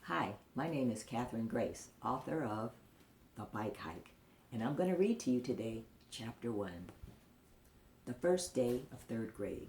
Hi, my name is Catherine Grace, author of The Bike Hike, and I'm going to read to you today Chapter 1, The First Day of Third Grade.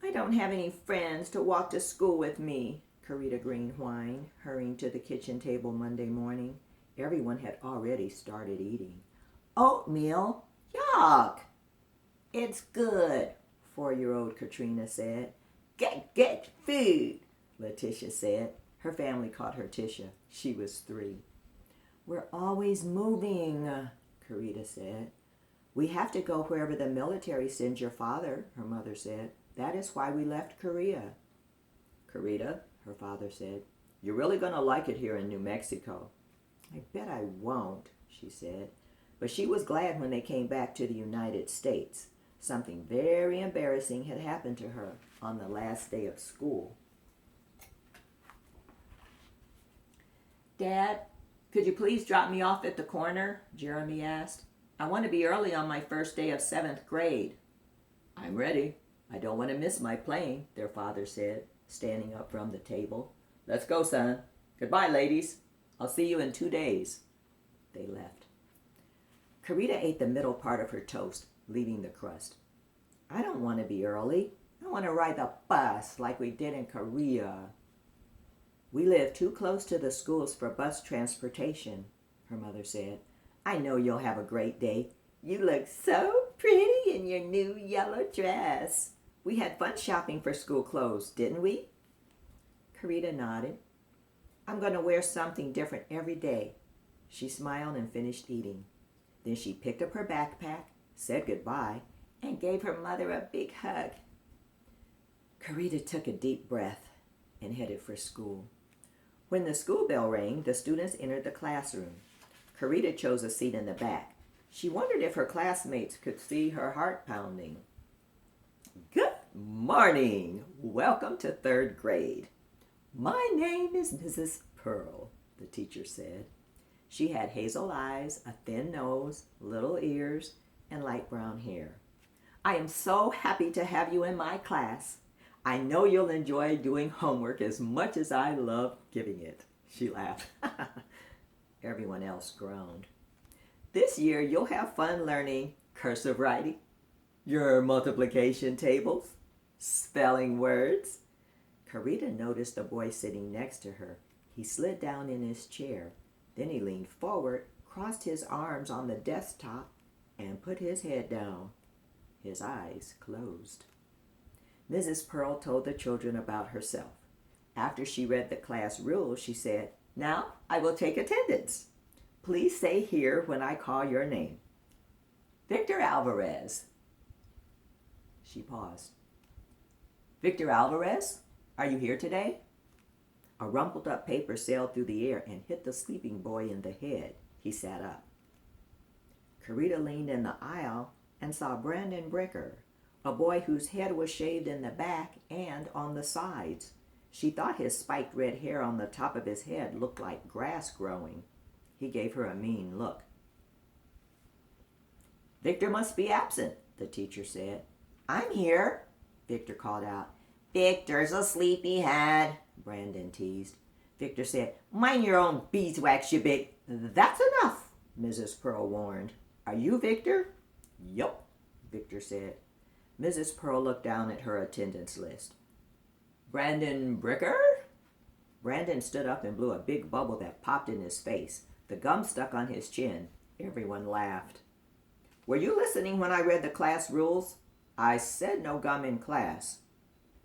I don't have any friends to walk to school with me, Karita Green whined, hurrying to the kitchen table Monday morning. Everyone had already started eating. Oatmeal? Yuck! It's good, 4-year-old Katrina said. Get food, Letitia said. Her family called her Tisha. She was 3. We're always moving, Karita said. We have to go wherever the military sends your father, her mother said. That is why we left Korea. Karita, her father said, you're really going to like it here in New Mexico. I bet I won't, she said. But she was glad when they came back to the United States. Something very embarrassing had happened to her on the last day of school. Dad, could you please drop me off at the corner? Jeremy asked. I want to be early on my first day of 7th grade. I'm ready. I don't want to miss my plane, their father said, standing up from the table. Let's go, son. Goodbye, ladies. I'll see you in 2 days. They left. Karita ate the middle part of her toast, leaving the crust. I don't want to be early. I want to ride the bus like we did in Korea. We live too close to the schools for bus transportation, her mother said. I know you'll have a great day. You look so pretty in your new yellow dress. We had fun shopping for school clothes, didn't we? Karita nodded. I'm going to wear something different every day. She smiled and finished eating. Then she picked up her backpack, said goodbye, and gave her mother a big hug. Karita took a deep breath and headed for school. When the school bell rang, the students entered the classroom. Karita chose a seat in the back. She wondered if her classmates could see her heart pounding. Good morning. Welcome to 3rd grade. My name is Mrs. Pearl, the teacher said. She had hazel eyes, a thin nose, little ears, and light brown hair. I am so happy to have you in my class. I know you'll enjoy doing homework as much as I love giving it. She laughed. Everyone else groaned. This year you'll have fun learning cursive writing, your multiplication tables, spelling words. Karita noticed the boy sitting next to her. He slid down in his chair. Then he leaned forward, crossed his arms on the desktop, and put his head down. His eyes closed. Mrs. Pearl told the children about herself. After she read the class rules, she said, Now I will take attendance. Please stay here when I call your name. Victor Alvarez. She paused. Victor Alvarez, are you here today? A rumpled up paper sailed through the air and hit the sleeping boy in the head. He sat up. Karita leaned in the aisle and saw Brandon Bricker, a boy whose head was shaved in the back and on the sides. She thought his spiked red hair on the top of his head looked like grass growing. He gave her a mean look. Victor must be absent, the teacher said. I'm here, Victor called out. Victor's a sleepyhead, Brandon teased. Victor said, Mind your own beeswax, you big. That's enough, Mrs. Pearl warned. Are you Victor? Yup, Victor said. Mrs. Pearl looked down at her attendance list. Brandon Bricker? Brandon stood up and blew a big bubble that popped in his face. The gum stuck on his chin. Everyone laughed. Were you listening when I read the class rules? I said no gum in class.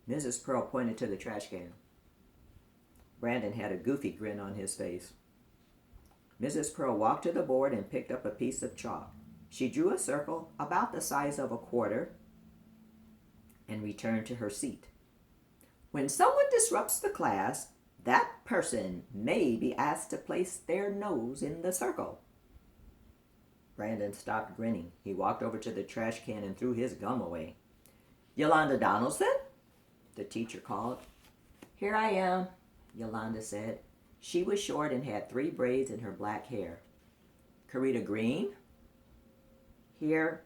Mrs. Pearl pointed to the trash can. Brandon had a goofy grin on his face. Mrs. Pearl walked to the board and picked up a piece of chalk. She drew a circle about the size of a quarter and returned to her seat. When someone disrupts the class, that person may be asked to place their nose in the circle. Brandon stopped grinning. He walked over to the trash can and threw his gum away. Yolanda Donaldson? The teacher called. Here I am, Yolanda said. She was short and had 3 braids in her black hair. Karita Green? Here,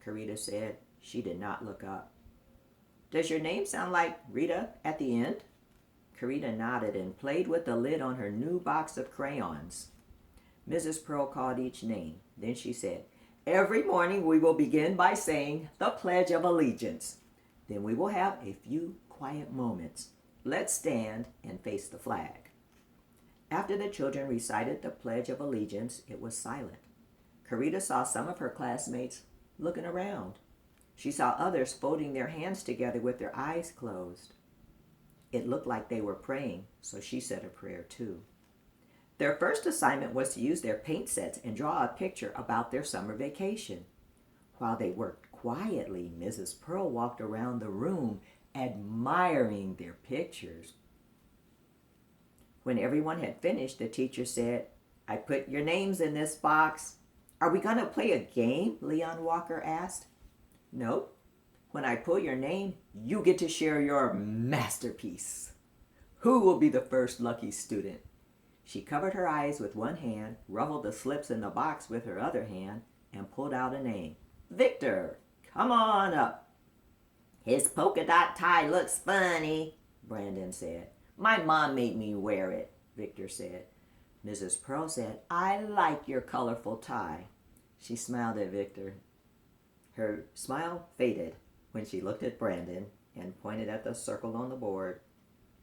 Karita said. She did not look up. Does your name sound like Rita at the end? Karita nodded and played with the lid on her new box of crayons. Mrs. Pearl called each name. Then she said, "Every morning we will begin by saying the Pledge of Allegiance. Then we will have a few quiet moments. Let's stand and face the flag." After the children recited the Pledge of Allegiance, it was silent. Karita saw some of her classmates looking around. She saw others folding their hands together with their eyes closed. It looked like they were praying, so she said a prayer too. Their first assignment was to use their paint sets and draw a picture about their summer vacation. While they worked quietly, Mrs. Pearl walked around the room admiring their pictures. When everyone had finished, the teacher said, "I put your names in this box." "Are we going to play a game?" Leon Walker asked. "Nope. When I pull your name, you get to share your masterpiece. Who will be the first lucky student?" She covered her eyes with one hand, ruffled the slips in the box with her other hand, and pulled out a name. "Victor, come on up." "His polka dot tie looks funny," Brandon said. "My mom made me wear it," Victor said. Mrs. Pearl said, "I like your colorful tie." She smiled at Victor. Her smile faded when she looked at Brandon and pointed at the circle on the board.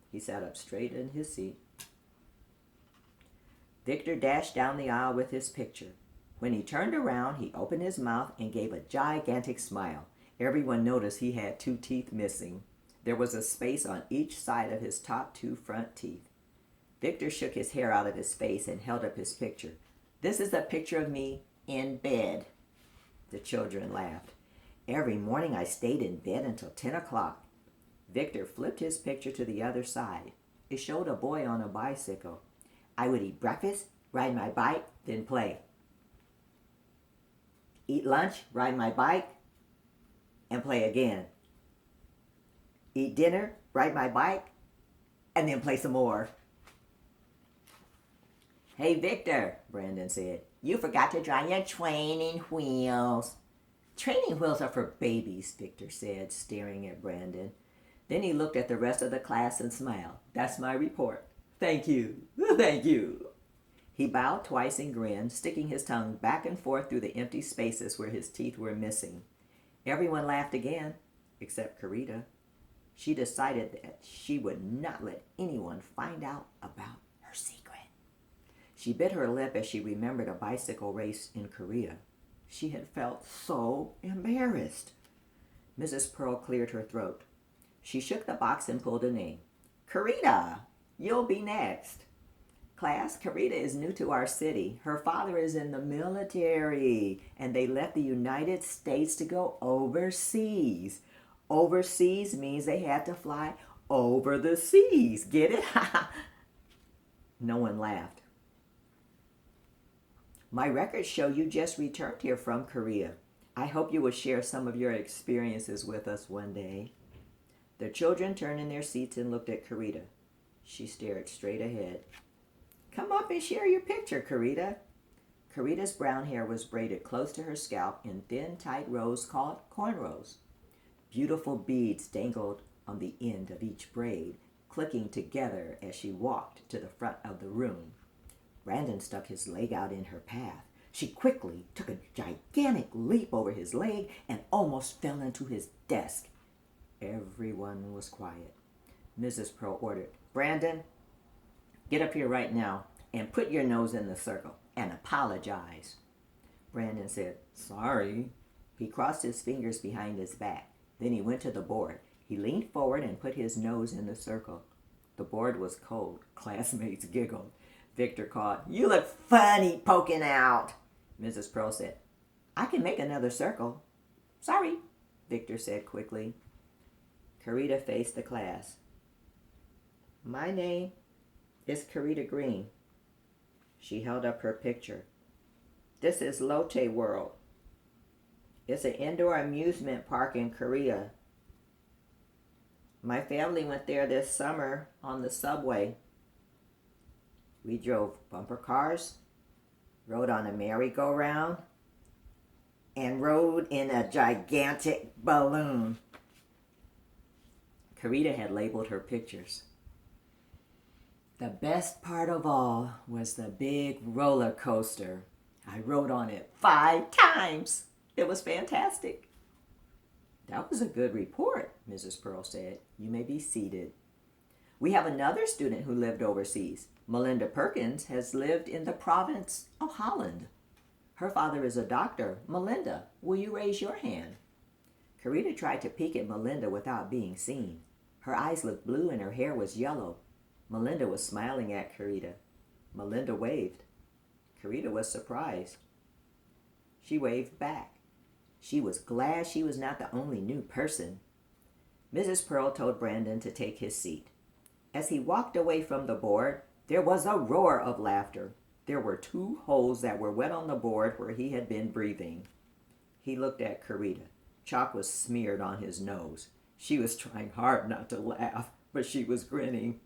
He sat up straight in his seat. Victor dashed down the aisle with his picture. When he turned around, he opened his mouth and gave a gigantic smile. Everyone noticed he had 2 teeth missing. There was a space on each side of his top 2 front teeth. Victor shook his hair out of his face and held up his picture. "This is a picture of me in bed." The children laughed. "Every morning I stayed in bed until 10 o'clock. Victor flipped his picture to the other side. It showed a boy on a bicycle. "I would eat breakfast, ride my bike, then play. Eat lunch, ride my bike, and play again. Eat dinner, ride my bike, and then play some more." "Hey, Victor," Brandon said, "you forgot to draw your training wheels." "Training wheels are for babies," Victor said, staring at Brandon. Then he looked at the rest of the class and smiled. "That's my report. Thank you. Thank you." He bowed twice and grinned, sticking his tongue back and forth through the empty spaces where his teeth were missing. Everyone laughed again, except Karita. She decided that she would not let anyone find out about her secret. She bit her lip as she remembered a bicycle race in Korea. She had felt so embarrassed. Mrs. Pearl cleared her throat. She shook the box and pulled a name. "Karita, you'll be next." "Class, Karita is new to our city. Her father is in the military, and they left the United States to go overseas. Overseas means they had to fly over the seas. Get it?" No one laughed. "My records show you just returned here from Korea. I hope you will share some of your experiences with us one day." The children turned in their seats and looked at Karita. She stared straight ahead. "Come up and share your picture, Karita." Karita's brown hair was braided close to her scalp in thin, tight rows called cornrows. Beautiful beads dangled on the end of each braid, clicking together as she walked to the front of the room. Brandon stuck his leg out in her path. She quickly took a gigantic leap over his leg and almost fell into his desk. Everyone was quiet. Mrs. Pearl ordered, "Brandon, get up here right now and put your nose in the circle and apologize." Brandon said, "Sorry." He crossed his fingers behind his back. Then he went to the board. He leaned forward and put his nose in the circle. The board was cold. Classmates giggled. Victor called, "You look funny poking out." Mrs. Pearl said, "I can make another circle." "Sorry," Victor said quickly. Karita faced the class. "My name is Karita Green." She held up her picture. "This is Lotte World. It's an indoor amusement park in Korea. My family went there this summer on the subway. We drove bumper cars, rode on a merry-go-round, and rode in a gigantic balloon." Karita had labeled her pictures. The best part of all was the big roller coaster. I rode on it 5 times. It was fantastic. That was a good report, Mrs. Pearl said. You may be seated. We have another student who lived overseas. Melinda Perkins has lived in the province of Holland. Her father is a doctor. Melinda, will you raise your hand? Karita tried to peek at Melinda without being seen. Her eyes looked blue and her hair was yellow. Melinda was smiling at Karita. Melinda waved. Karita was surprised. She waved back. She was glad she was not the only new person. Mrs. Pearl told Brandon to take his seat. As he walked away from the board, there was a roar of laughter. There were 2 holes that were wet on the board where he had been breathing. He looked at Karita. Chalk was smeared on his nose. She was trying hard not to laugh, but she was grinning.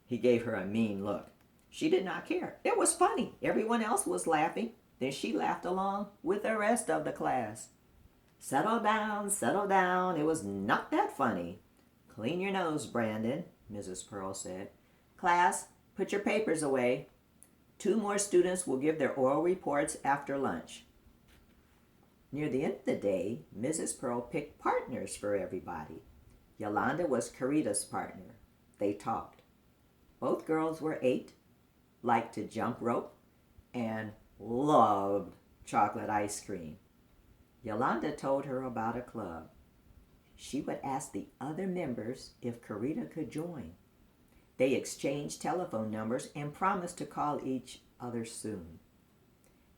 He gave her a mean look. She did not care. It was funny. Everyone else was laughing. Then she laughed along with the rest of the class. Settle down. It was not that funny. Clean your nose, Brandon, Mrs. Pearl said. Class, put your papers away. 2 more students will give their oral reports after lunch. Near the end of the day, Mrs. Pearl picked partners for everybody. Yolanda was Karita's partner. They talked. Both girls were 8, liked to jump rope, and loved chocolate ice cream. Yolanda told her about a club. She would ask the other members if Karita could join. They exchanged telephone numbers and promised to call each other soon.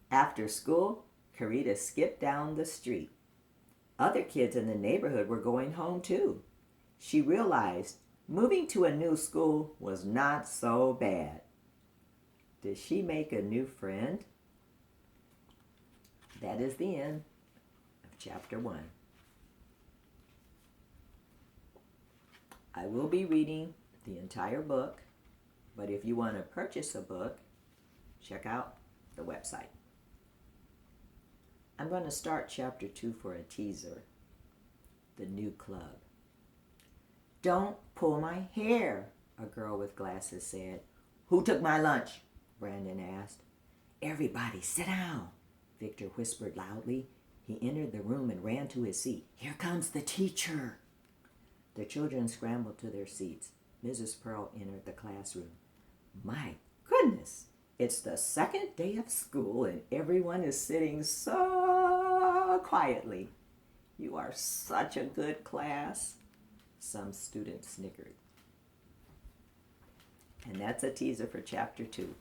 After school, Karita skipped down the street. Other kids in the neighborhood were going home too. She realized moving to a new school was not so bad. Did she make a new friend? That is the end of chapter 1. I will be reading the entire book, but if you want to purchase a book, check out the website. I'm going to start chapter 2 for a teaser. The new club. Don't pull my hair, a girl with glasses said. Who took my lunch? Brandon asked. Everybody sit down, Victor whispered loudly. He entered the room and ran to his seat. Here comes the teacher. The children scrambled to their seats. Mrs. Pearl entered the classroom. My goodness, it's the second day of school and everyone is sitting so quietly. You are such a good class. Some students snickered. And that's a teaser for chapter 2.